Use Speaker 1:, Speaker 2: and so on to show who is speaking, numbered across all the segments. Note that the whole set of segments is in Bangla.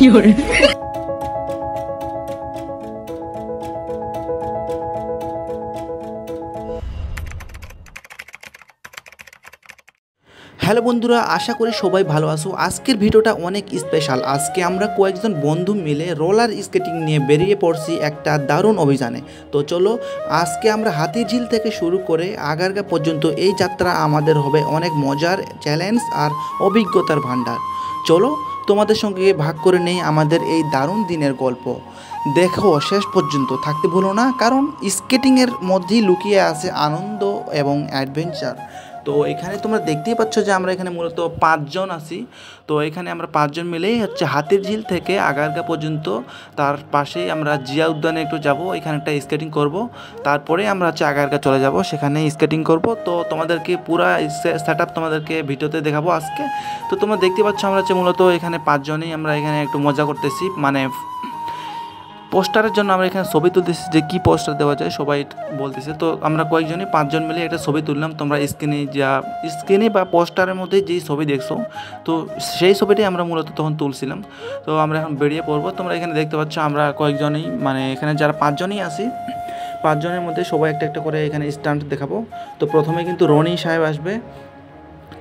Speaker 1: 有人。
Speaker 2: হ্যালো বন্ধুরা, আশা করি সবাই ভালো আছো। আজকের ভিডিওটা অনেক স্পেশাল। আজকে আমরা কয়েকজন বন্ধু মিলে রোলার স্কেটিং নিয়ে বেরিয়ে পড়ছি একটা দারুণ অভিযানে। তো চলো, আজকে আমরা হাতিঝিল থেকে শুরু করে আগারগা পর্যন্ত এই যাত্রা আমাদের হবে অনেক মজার, চ্যালেঞ্জ আর অভিজ্ঞতার ভান্ডার। চলো তোমাদের সঙ্গে ভাগ করে নেই আমাদের এই দারুণ দিনের গল্প। দেখো, শেষ পর্যন্ত থাকতে ভুলো না, কারণ স্কেটিংয়ের মধ্যেই লুকিয়ে আছে আনন্দ এবং অ্যাডভেঞ্চার। তো এখানে তোমরা দেখতেই পাচ্ছ যে আমরা এখানে মূলত 5 জন আছি। তো এখানে আমরা 5 জন মিলেই হচ্ছে হাতিরঝিল থেকে আগারগা পর্যন্ত, তার পাশেই আমরা জিয়া উদ্যানে একটু যাব, এখানে একটা স্কেটিং করব, তারপরে আমরা হচ্ছে আগারগা চলে যাব, সেখানে স্কেটিং করব। তো তোমাদেরকে পুরো সেট আপ তোমাদেরকে ভিডিওতে দেখাবো আজকে। তো তোমরা দেখতে পাচ্ছ আমরা হচ্ছে মূলত এখানে 5 জনই আমরা এখানে একটু মজা করতেছি, মানে পোস্টারের জন্য আমরা এখানে ছবি তুলতেছি যে কী পোস্টার দেওয়া যায়, সবাই বলতেছে। তো আমরা কয়েকজনই 5 জন মিলে একটা ছবি তুললাম। তোমরা স্ক্রিনে বা পোস্টারের মধ্যে যেই ছবি দেখছো, তো সেই ছবিটাই আমরা মূলত তখন তুলছিলাম। তো আমরা এখন বেরিয়ে পড়বো। তোমরা এখানে দেখতে পাচ্ছ আমরা কয়েকজনই, মানে এখানে যারা 5 জনই আছি, 5 জনের মধ্যে সবাই একটা একটা করে এখানে স্টান্ট দেখাবো। তো প্রথমে কিন্তু রনি সাহেব আসবে।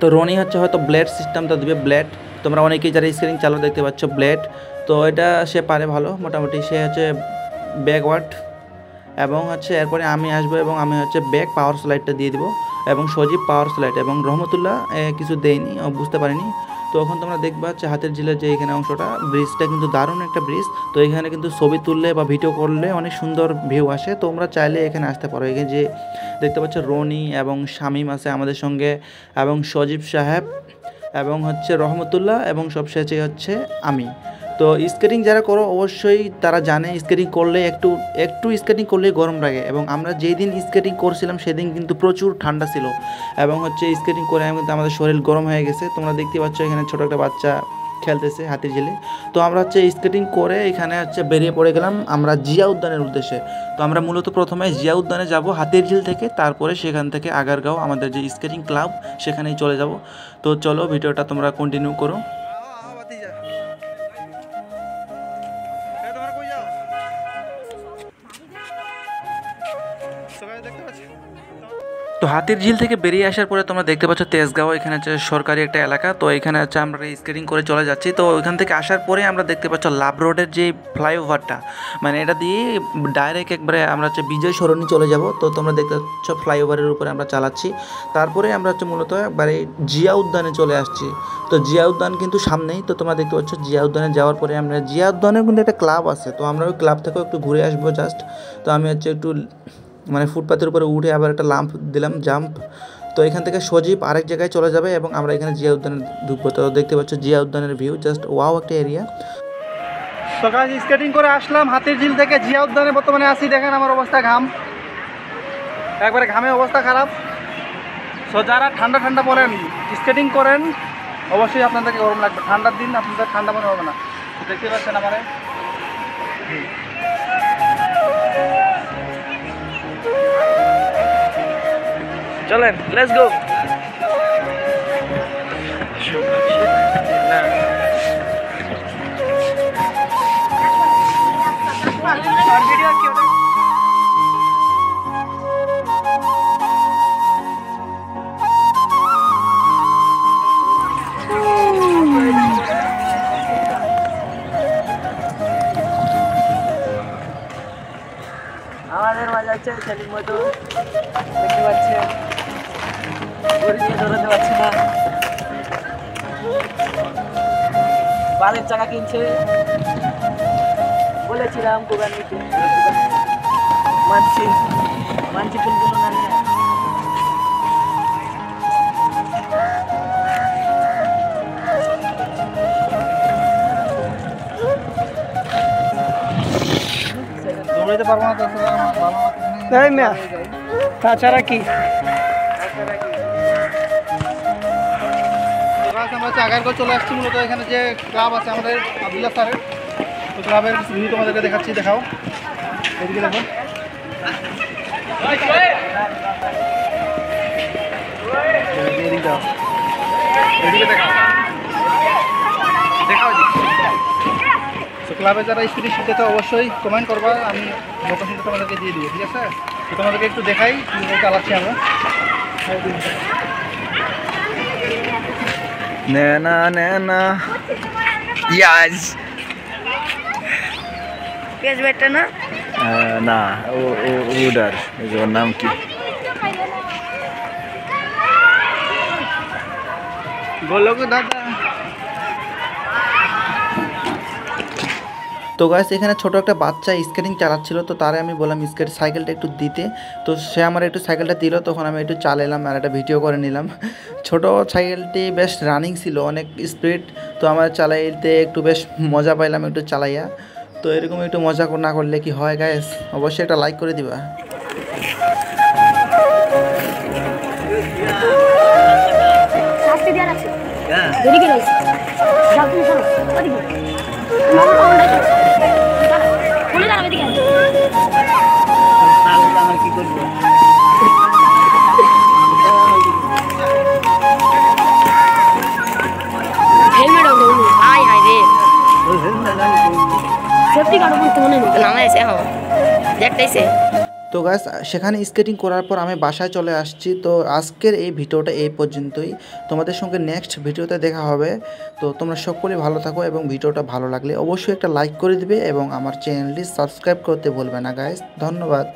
Speaker 2: তো রনি হচ্ছে হয়তো ব্লেড সিস্টেমটা দেবে, ব্লেড। তোমরা অনেকেই যারা স্কেটিং চালু দেখতে পাচ্ছ, ব্লেড। তো এটা সে পারে ভালো, মোটামুটি। সে হচ্ছে ব্যাকওয়ার্ড, এবং হচ্ছে এরপরে আমি আসবো এবং আমি হচ্ছে ব্যাক পাওয়ার স্লাইডটা দিয়ে দেবো, এবং সজীব পাওয়ার স্লাইড, এবং রহমতুল্লাহ কিছু দেয়নি, বুঝতে পারিনি। তো এখন তোমরা দেখবা হচ্ছে হাতিরঝিলের যে এখানে অংশটা, ব্রিজটা কিন্তু দারুণ একটা ব্রিজ। তো এখানে কিন্তু ছবি তুললে বা ভিডিও করলে অনেক সুন্দর ভিউ আসে। তোমরা চাইলে এখানে আসতে পারো। এখানে যে দেখতে পাচ্ছ রনি এবং শামীম আছে আমাদের সঙ্গে, এবং সজীব সাহেব, এবং হচ্ছে রহমতুল্লাহ, এবং সবশেষে হচ্ছে আমি। তো স্কেটিং যারা করো অবশ্যই তারা জানে স্কেটিং করলে একটু স্কেটিং করলেই গরম লাগে, এবং আমরা যেই দিন স্কেটিং করছিলাম সেদিন কিন্তু প্রচুর ঠান্ডা ছিল, এবং হচ্ছে স্কেটিং করে কিন্তু আমাদের শরীর গরম হয়ে গেছে। তোমরা দেখতে পাচ্ছ এখানে ছোটো একটা বাচ্চা খেলতেছে হাতিরঝিলে। তো আমরা হচ্ছে স্কেটিং করে এখানে হচ্ছে বেরিয়ে পড়ে গেলাম আমরা জিয়া উদ্যানের উদ্দেশ্যে। তো আমরা মূলত প্রথমে জিয়া উদ্যানে যাব হাতিরঝিল থেকে, তারপরে সেখান থেকে আগারগাঁও আমাদের যে স্কেটিং ক্লাব, সেখানেই চলে যাব। তো চলো, ভিডিওটা তোমরা কন্টিনিউ করো। তো হাতিরঝিল থেকে বেরিয়ে আসার পরে তোমরা দেখতে পাচ্ছ তেজগাঁও, এখানে হচ্ছে সরকারি একটা এলাকা। তো এখানে হচ্ছে আমরা স্কেটিং করে চলে যাচ্ছি। তো ওইখান থেকে আসার পরে আমরা দেখতে পাচ্ছ লাভ রোডের যে ফ্লাইওভারটা, মানে এটা দিয়ে ডাইরেক্ট একবারে আমরা হচ্ছে বিজয় সরণি চলে যাব। তো তোমরা দেখতে পাচ্ছ ফ্লাইওভারের উপরে আমরা চালাচ্ছি। তারপরে আমরা হচ্ছে মূলত একবারে জিয়া উদ্যানে চলে আসছি। তো জিয়া উদ্যান কিন্তু সামনেই। তো তোমরা দেখতে পাচ্ছ জিয়া উদ্যানে যাওয়ার পরে আমরা জিয়া উদ্যানের কিন্তু একটা ক্লাব আছে, তো আমরা ওই ক্লাব থেকেও একটু ঘুরে আসবো জাস্ট। তো আমি হচ্ছে একটু মানে ফুটপাথের উপরে উঠে আবার একটা লাম্প দিলাম, জাম্প। তো এখান থেকে সজীব আরেক জায়গায় চলে যাবে, এবং আমরা এখানে জিয়া উদ্যানে ঢুকবো। তো দেখতে পাচ্ছ জিয়া উদ্যানের ভিউ, জাস্ট ওয়াও একটা এরিয়া।
Speaker 3: তো গাইস, স্কেটিং করে আসলাম হাতিরঝিল থেকে জিয়া উদ্যানে, বর্তমানে আসি। দেখেন আমার অবস্থা, ঘাম একবারে, ঘামে অবস্থা খারাপ। সো যারা ঠান্ডা ঠান্ডা পরেন, স্কেটিং করেন, অবশ্যই আপনাদেরকে গরম লাগবে। ঠান্ডার দিন আপনাদের ঠান্ডা মনে হবে না। দেখতে পাচ্ছেন আমারে। চলেন, লেটস গো। আমাদের মজা হচ্ছে ছেলের মতো, দেখতে পাচ্ছেন, গড়িয়ে ধরাতে পারছে না। বালের চাকা কিনছে, বলেছিলাম কোরআন নিতে, মানছি ফুলগুলো না নিয়ে। দৌড়াইতে পারবো না, তাছাড়া কি। আমরা হচ্ছে আগারগাঁও চলে আসছি। মূলত এখানে যে ক্লাব আছে আমাদের আব্দুল্লাহ স্যারের, তো ক্লাবের ভিউ তোমাদেরকে দেখাচ্ছি। দেখাও, এদিকে দেখো। এদিকে দেখাও, দেখাও এদিকে। ক্লাবে যারা স্কেটিং শিখেছে অবশ্যই কমেন্ট করবা, আমি লোকেশনটা তোমাদেরকে দিয়ে দিব, ঠিক আছে? তো তোমাদেরকে একটু দেখাই কীভাবে চালাচ্ছি আমরা।
Speaker 1: नैना नैना याज
Speaker 4: पेज बेटा ना
Speaker 1: ना वो उधर जो नाम की
Speaker 3: बोलो गो दादा।
Speaker 2: তো গাইস এখানে ছোট একটা বাচ্চা স্কেটিং চালাচ্ছিল, তো তারে আমি বললাম সাইকেলটা একটু দিতে, তো সে আমার একটু সাইকেলটা দিল, তখন আমি একটু চালালাম আর একটা ভিডিও করে নিলাম। ছোট সাইকেলটি বেশ রানিং ছিল, অনেক স্পিড, তো আমার চালাইতে একটু বেশ মজা পাইলাম একটু চালাইয়া। তো এরকম একটু মজা না করলে কি হয় গাইস, অবশ্যই একটা লাইক করে দিবা।
Speaker 4: শাস্তি দেওয়া আছে দেরি করে যাও তুমি শোনো ওদিকে বলে দাঁড়াবে এদিকে
Speaker 3: আমার কি করবো?
Speaker 4: হেলমেট হবে হাই হাই রে সেফটি গার্ড বলতে মনে নেই নামে এসে হ্যাঁ দেখতেইছে।
Speaker 2: তো গাইস সেখানে স্কেটিং করার পর আমি বাসায় চলে আসছি। তো আজকের এই ভিডিওটা এই পর্যন্তই, তোমাদের সঙ্গে নেক্সট ভিডিওতে দেখা হবে। তো তোমরা সকলেই ভালো থাকো এবং ভিডিওটা ভালো লাগলে অবশ্যই একটা লাইক করে দিবে এবং আমার চ্যানেলটি সাবস্ক্রাইব করতে ভুলবে না গাইস। ধন্যবাদ।